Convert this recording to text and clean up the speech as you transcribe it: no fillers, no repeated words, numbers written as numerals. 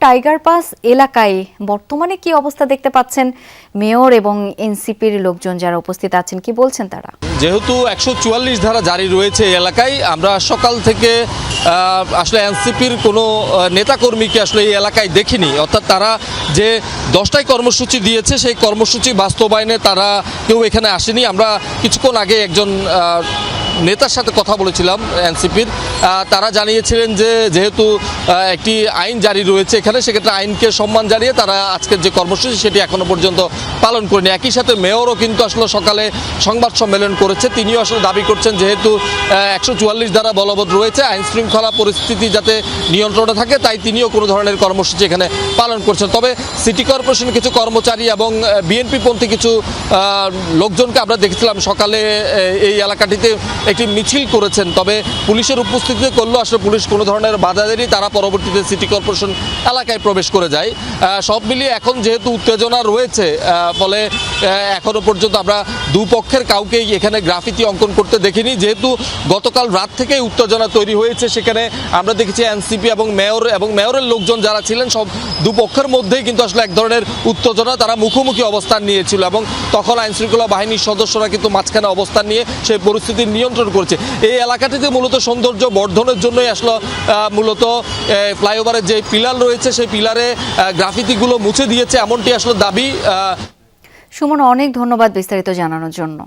Tiger pass এলাকায় বর্তমানে কি অবস্থা দেখতে পাচ্ছেন মেয়র এবং এনসিপির লোকজন যারা উপস্থিত আছেন, কি বলছেন তারা? যেহেতু 144 ধারা জারি রয়েছে এই এলাকায়, আমরা সকাল থেকে আসলে এনসিপির কোনো নেতাকর্মীকে আসলে এই এলাকায় দেখিনি। অর্থাৎ তারা যে 10টায় কর্মসূচি দিয়েছে সেই কর্মসূচি বাস্তবায়নে তারা কেউ এখানে আসেনি। আমরা কিছুক্ষণ আগে একজন নেতার সাথে কথা বলেছিলাম এনসিপির, তারা জানিয়েছিলেন যে যেহেতু একটি আইন জারি রয়েছে এখানে, সেক্ষেত্রে আইনকে সম্মান জানিয়ে তারা আজকের যে কর্মসূচি সেটি এখনো পর্যন্ত পালন করেনি। একই সাথে মেয়রও কিন্তু আসলে সকালে সংবাদ সম্মেলন করেছে, তিনিও আসলে দাবি করছেন যেহেতু 144 ধারা বলবৎ রয়েছে, আইন শৃঙ্খলা পরিস্থিতি যাতে নিয়ন্ত্রণে থাকে, তাই তিনিও কোনো ধরনের কর্মসূচি এখানে পালন করছেন। তবে সিটি কর্পোরেশন কিছু কর্মচারী এবং বিএনপি পন্থী কিছু লোকজনকে আমরা দেখেছিলাম সকালে এই এলাকাটিতে একটি মিছিল করেছেন, তবে পুলিশের উপস্থিতিতে করলেও আসলে পুলিশ কোনো ধরনের বাধা দেয়নি, তারা পরবর্তীতে সিটি কর্পোরেশন এলাকায় প্রবেশ করে যায়। সব মিলিয়ে এখন যেহেতু উত্তেজনা রয়েছে, ফলে এখনো পর্যন্ত আমরা দুপক্ষের কাউকেই এখানে গ্রাফিতি অঙ্কন করতে দেখিনি। যেহেতু গতকাল রাত থেকেই উত্তেজনা তৈরি হয়েছে, সেখানে আমরা দেখেছি এনসিপি এবং মেয়রের লোকজন যারা ছিলেন সব দুপক্ষের মধ্যেই কিন্তু আসলে এক ধরনের উত্তেজনা, তারা মুখোমুখি অবস্থান নিয়েছিল এবং তখন আইনশৃঙ্খলা বাহিনীর সদস্যরা কিন্তু মাঝখানে অবস্থান নিয়ে সেই পরিস্থিতি নিয়ন্ত্রণ করছে। এই এলাকাটিতে মূলত সৌন্দর্য বর্ধনের জন্যই আসলে মূলত ফ্লাইওভারের যে পিলার রয়েছে সেই পিলারে গ্রাফিতিগুলো মুছে দিয়েছে, এমনটি আসলে দাবি। সুমন, অনেক ধন্যবাদ বিস্তারিত জানানোর জন্য।